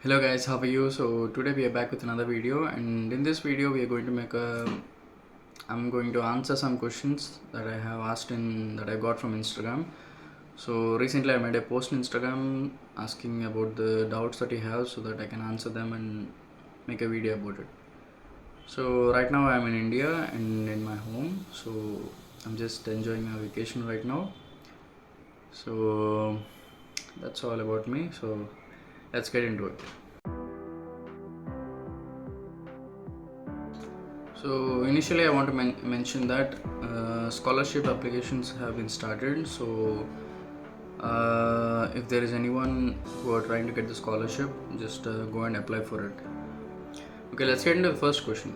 Hello guys, how are you? So today we are back with another video, and in this video we are going to I'm going to answer some questions that I have asked in that I got from Instagram. So recently I made a post on Instagram asking about the doubts that you have so that I can answer them and make a video about it. So right now I'm in India and in my home, so I'm just enjoying my vacation right now. So that's all about me. So let's get into it. So initially, I want to mention that scholarship applications have been started. So if there is anyone who are trying to get the scholarship, just go and apply for it. Okay, let's get into the first question.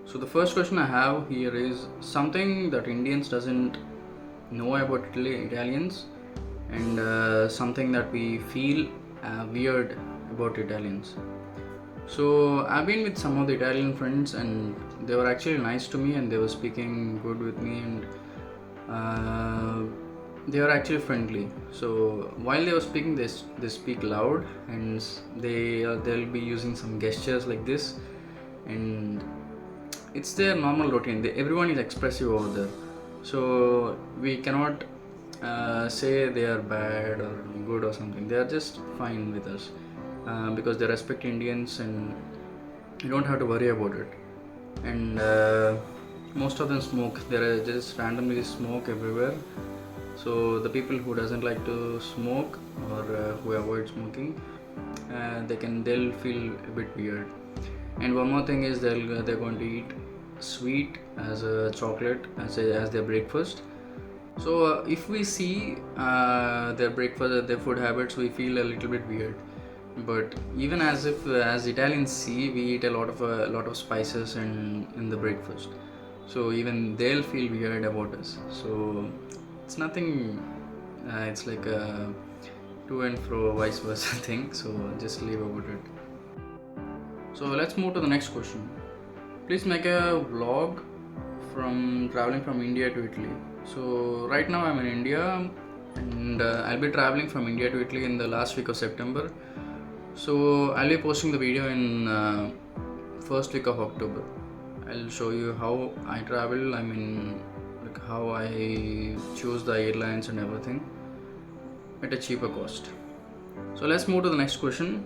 So the first question I have here is something that Indians doesn't know about Italians, and something that we feel weird about Italians. So I've been with some of the Italian friends, and they were actually nice to me, and they were speaking good with me, and uh, they were actually friendly. So while they were speaking, they speak loud, and they'll be using some gestures like this, and it's their normal routine. Everyone is expressive over there, so we cannot say they are bad or good or something. They are just fine with us because they respect Indians, and you don't have to worry about it. And most of them smoke. There are just randomly smoke everywhere. So the people who doesn't like to smoke or who avoid smoking, they'll feel a bit weird. And one more thing is they're going to eat sweet as a chocolate as their breakfast. So if we see their breakfast, their food habits, we feel a little bit weird. But even as Italians see, we eat a lot of spices in the breakfast. So even they'll feel weird about us. So it's nothing. It's like a to and fro, vice versa thing. So just leave about it. So let's move to the next question. Please make a vlog from traveling from India to Italy. So right now I'm in India, and I'll be traveling from India to Italy in the last week of September. So I'll be posting the video in first week of October. I'll show you how I travel. I mean, like how I choose the airlines and everything at a cheaper cost. So let's move to the next question.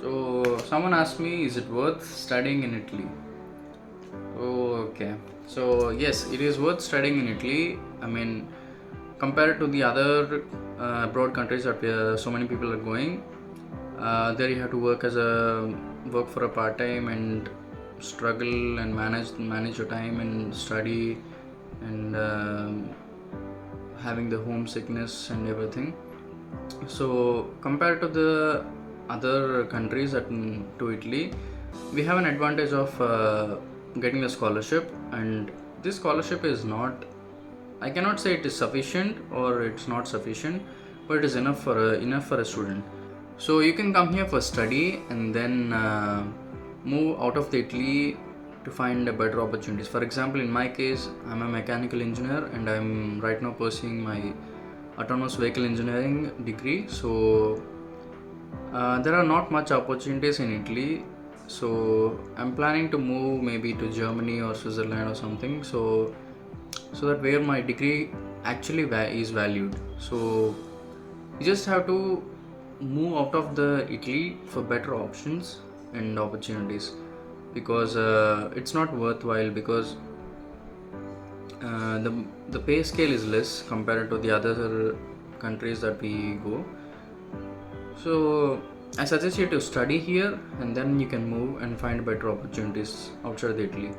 So someone asked me, is it worth studying in Italy? Okay. So yes, it is worth studying in Italy. I mean, compared to the other abroad countries that so many people are going, there you have to work for a part time and struggle and manage your time and study and having the homesickness and everything. So compared to the other countries to Italy, we have an advantage of getting a scholarship, and this scholarship is not, I cannot say it is sufficient or it's not sufficient, but it is enough for a student. So you can come here for study and then move out of the Italy to find a better opportunities. For example, in my case, I'm a mechanical engineer and I'm right now pursuing my autonomous vehicle engineering degree. So there are not much opportunities in Italy. So I'm planning to move maybe to Germany or Switzerland or something. So that where my degree actually is valued. So you just have to move out of the Italy for better options and opportunities, because it's not worthwhile, because the pay scale is less compared to the other countries that we go. So I suggest you to study here and then you can move and find better opportunities outside the Italy.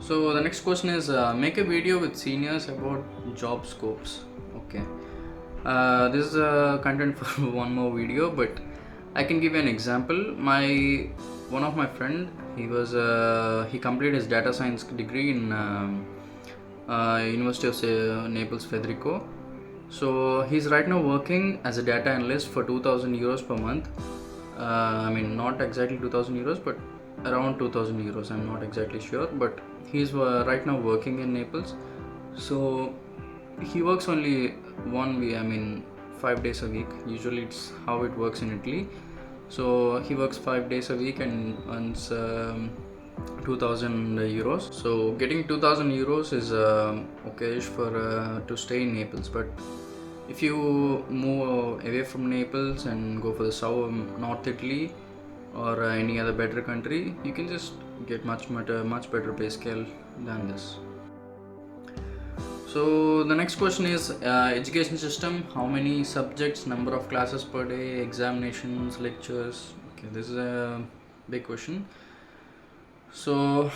So the next question is make a video with seniors about job scopes. Okay. This is content for one more video, but I can give you an example. One of my friend, he completed his data science degree in University of Naples Federico. So he's right now working as a data analyst for 2,000 euros per month. I mean, not exactly 2,000 euros, but around 2,000 euros. I'm not exactly sure, but he's right now working in Naples. So he works only 1 week, I mean 5 days a week. Usually it's how it works in Italy. So he works 5 days a week and earns 2000 euros. So getting 2000 euros is okay for to stay in Naples. But if you move away from Naples and go for the south, North Italy, or any other better country, you can just get much better pay scale than this. So the next question is education system. How many subjects, number of classes per day, examinations, lectures? Okay, this is a big question. So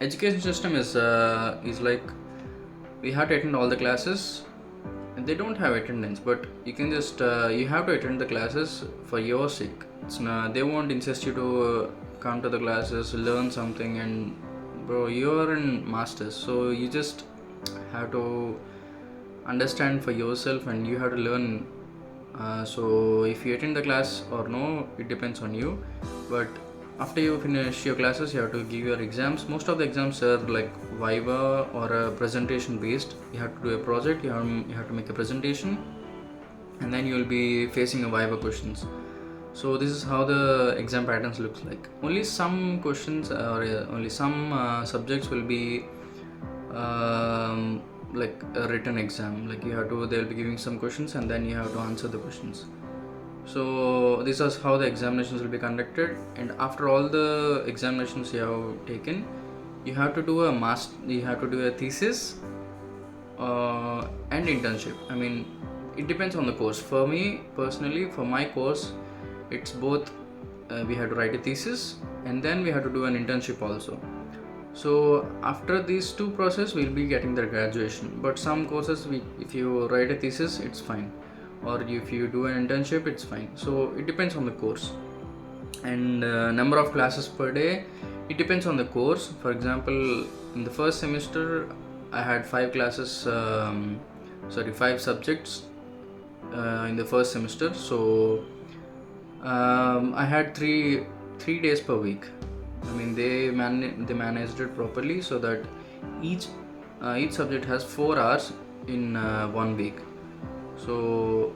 education system is like we have to attend all the classes. And they don't have attendance, but you can just you have to attend the classes for your sake. It's not, they won't insist you to come to the classes, learn something, and bro, you're in masters, so you just have to understand for yourself and you have to learn. So if you attend the class or no, it depends on you. But after you finish your classes, you have to give your exams. Most of the exams are like viva or a presentation based. You have to do a project, you have to make a presentation, and then you will be facing a viva questions. So this is how the exam patterns looks like. Only some questions or only some subjects will be like a written exam. Like they'll be giving some questions and then you have to answer the questions. So this is how the examinations will be conducted, and after all the examinations you have taken, you have to do a thesis and internship. I mean, it depends on the course. For me personally, for my course, it's both. We have to write a thesis and then we have to do an internship also. So after these two processes, we'll be getting the graduation. But some courses, if you write a thesis, it's fine, or if you do an internship, it's fine. So it depends on the course. And number of classes per day, it depends on the course. For example, in the first semester I had 5 subjects in the first semester. So I had three days per week. I mean, they managed it properly so that each subject has 4 hours in 1 week. So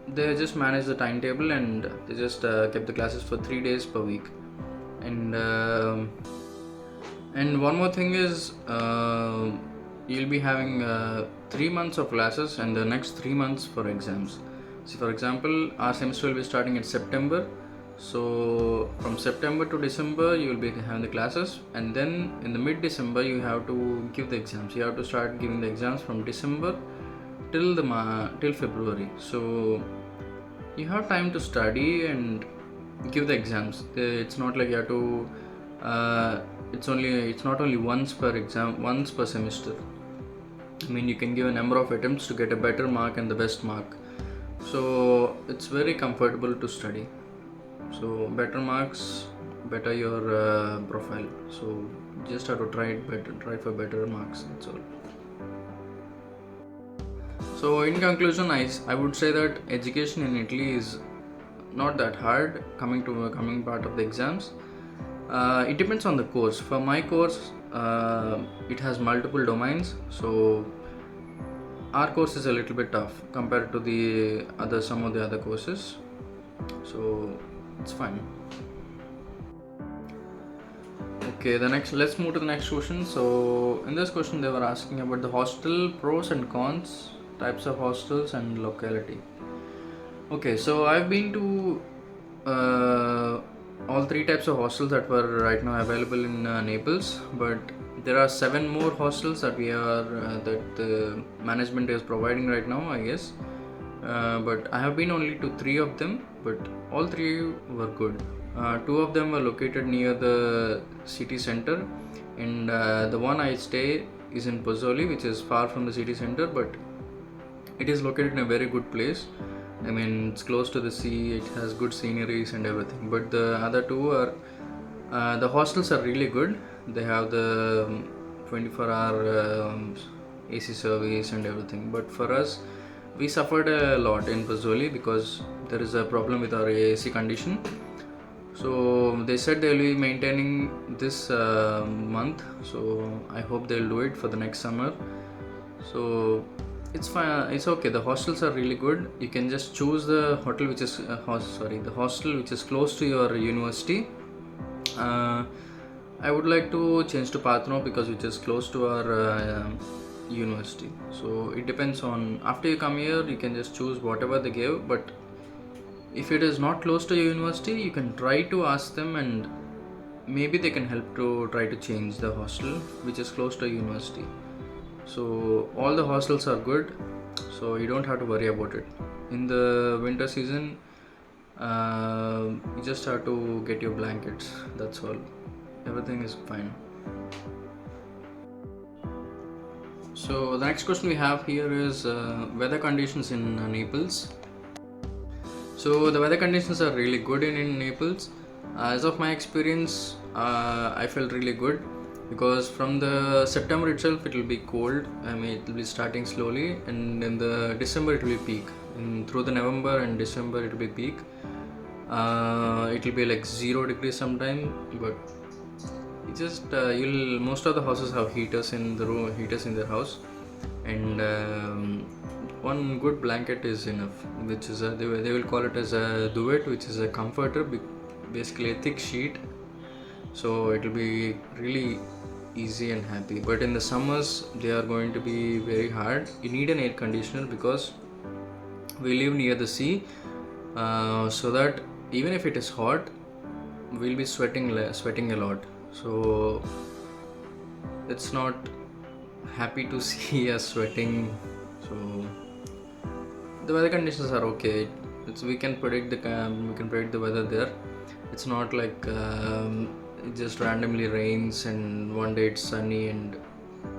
they just managed the timetable and they just kept the classes for 3 days per week. And one more thing is you'll be having 3 months of classes and the next 3 months for exams. So for example, our semester will be starting in September. So from September to December you will be having the classes, and then in the mid-December you have to give the exams. You have to start giving the exams from December till February. So you have time to study and give the exams. It's not like you have to it's not only once per semester. I mean, you can give a number of attempts to get a better mark and the best mark. So it's very comfortable to study. So better marks, better your profile. So just have to try for better marks. That's all. So in conclusion, I would say that education in Italy is not that hard coming part of the exams. It depends on the course. For my course, it has multiple domains. So our course is a little bit tough compared to some of the other courses. So it's fine. Okay, let's move to the next question. So in this question they were asking about the hostel pros and cons, types of hostels and locality. Okay, so I've been to all 3 types of hostels that were right now available in Naples, but there are 7 more hostels that that the management is providing right now, I guess. But I have been only to 3 of them, but all 3 were good. 2 of them were located near the city center, and the one I stay is in Pozzoli, which is far from the city center, but it is located in a very good place. I mean, it's close to the sea, it has good sceneries and everything. But the other 2 are the hostels are really good. They have the 24-hour AC service and everything. But for us, we suffered a lot in Pozzoli because there is a problem with our AC condition. So they said they'll be maintaining this month. So I hope they'll do it for the next summer. So It's fine. It's okay. The hostels are really good. You can just choose the hotel which is the hostel which is close to your university. Uh, I would like to change to Pathno because which is close to our university. So it depends on after you come here, you can just choose whatever they give. But if it is not close to your university, you can try to ask them and maybe they can help to try to change the hostel which is close to your university. So all the hostels are good, so you don't have to worry about it. In the winter season, you just have to get your blankets, that's all. Everything is fine. So the next question we have here is weather conditions in Naples. So the weather conditions are really good in Naples. As of my experience, I felt really good because from the September itself it will be cold. I mean it will be starting slowly, and in the December it will be peak. And through the November and December it will be peak. It will be like 0 degrees sometime, but it just you'll most of the houses have heaters in the room, heaters in their house, and one good blanket is enough, which is they will call it as a duvet, which is a comforter, basically a thick sheet, so it will be really easy and happy. But in the summers they are going to be very hard. You need an air conditioner because we live near the sea, so that even if it is hot, we'll be sweating a lot, so it's not happy to see us sweating. So the weather conditions are okay. We can predict the weather there. It's not like it just randomly rains and one day it's sunny, and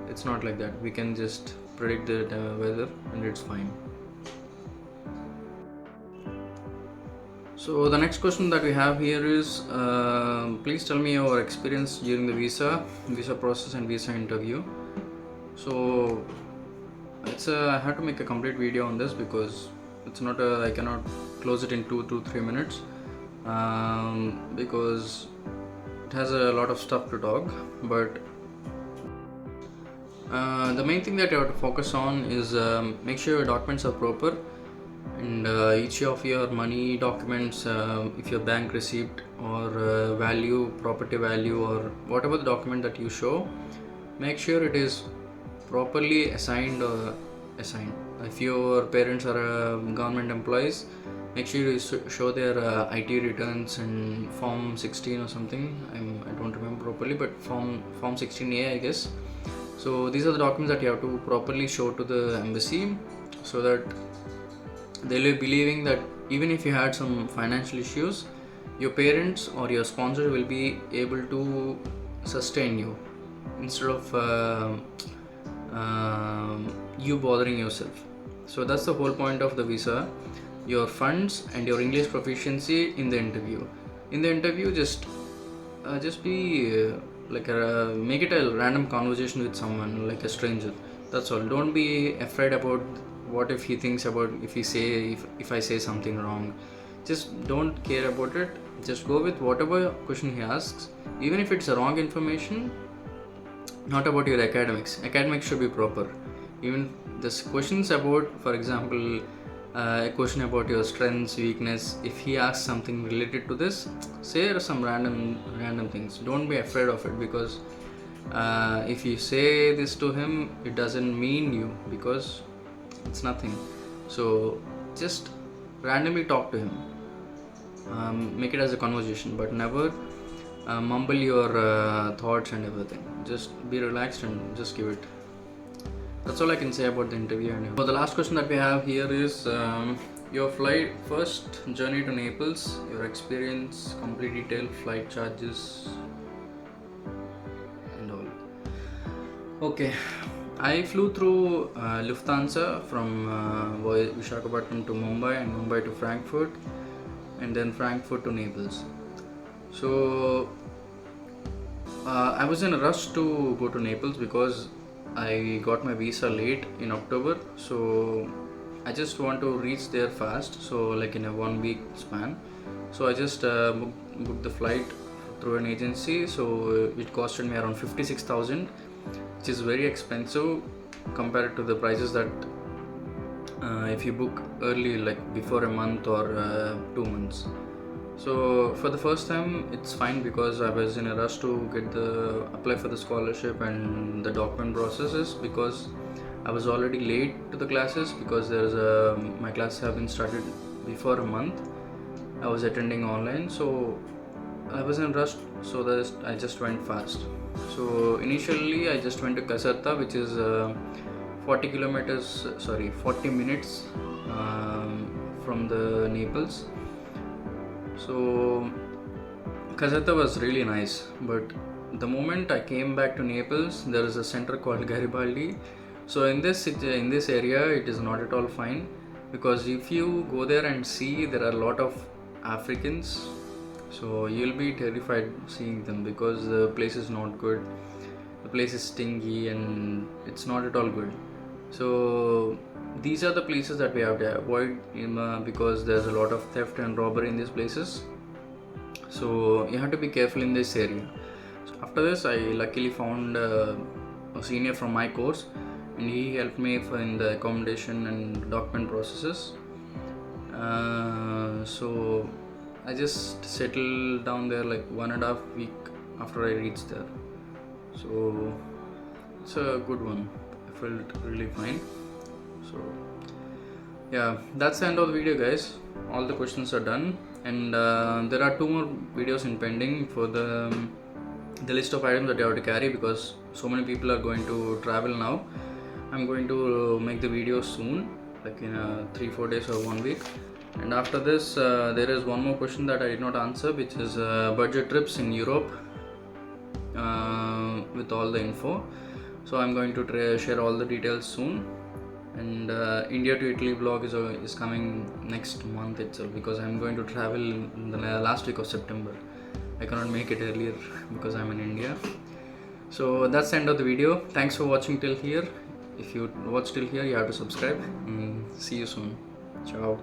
it's not like that. We can just predict the weather and it's fine. So the next question that we have here is please tell me your experience during the visa process and visa interview. So I have to make a complete video on this because it's not I cannot close it in 2 to 3 minutes because it has a lot of stuff to talk. But the main thing that you have to focus on is make sure your documents are proper, and each of your money documents, if your bank receipt or property value or whatever the document that you show, make sure it is properly assigned. If your parents are government employees, make sure you show their IT returns and form 16 or something. I don't remember properly, but form 16A I guess. So these are the documents that you have to properly show to the embassy, so that they'll be believing that even if you had some financial issues, your parents or your sponsor will be able to sustain you instead of you bothering yourself. So that's the whole point of the visa: your funds and your English proficiency in the interview. In the interview, just be make it a random conversation with someone, like a stranger. That's all. Don't be afraid about what if he thinks about if I say something wrong. Just don't care about it. Just go with whatever question he asks, even if it's a wrong information. Not about your academics should be proper. Even this questions about, for example, a question about your strengths, weakness, if he asks something related to this, say some random things. Don't be afraid of it, because if you say this to him, it doesn't mean you, because it's nothing. So just randomly talk to him, make it as a conversation, but never mumble your thoughts and everything. Just be relaxed and just give it. That's all I can say about the interview. So the last question that we have here is your first journey to Naples, your experience, complete detail, flight charges and all. Okay, I flew through Lufthansa from Visakhapatnam to Mumbai, and Mumbai to Frankfurt, and then Frankfurt to Naples. So I was in a rush to go to Naples because I got my visa late in October, so I just want to reach there fast, so like in a 1 week span. So I just booked the flight through an agency, so it costed me around 56,000, which is very expensive compared to the prices that if you book early, like before a month or 2 months. So for the first time it's fine because I was in a rush to apply for the scholarship and the document processes, because I was already late to the classes, because my classes have been started before a month. I was attending online, so I was in rush, so that I just went fast. So initially I just went to Kasarta, which is 40 minutes from the Naples. So Kasarta was really nice, but the moment I came back to Naples, there is a center called Garibaldi. So in this area, it is not at all fine, because if you go there and see, there are a lot of Africans. So you'll be terrified seeing them, because the place is not good. The place is stingy and it's not at all good. So these are the places that we have to avoid, because there's a lot of theft and robbery in these places. So you have to be careful in this area. So after this, I luckily found a senior from my course, and he helped me in the accommodation and document processes. So I just settled down there like 1.5 week after I reached there. So it's a good one. I felt really fine. So yeah, that's the end of the video, guys. All the questions are done, and there are 2 more videos in pending for the list of items that you have to carry, because so many people are going to travel now. I'm going to make the video soon, like in 3-4 days or 1 week. And after this, there is one more question that I did not answer, which is budget trips in Europe, with all the info. So I'm going to share all the details soon. And India to Italy vlog is coming next month itself, because I'm going to travel in the last week of September. I cannot make it earlier because I'm in India. So that's the end of the video. Thanks for watching till here. If you watched till here, you have to subscribe. See you soon. Ciao.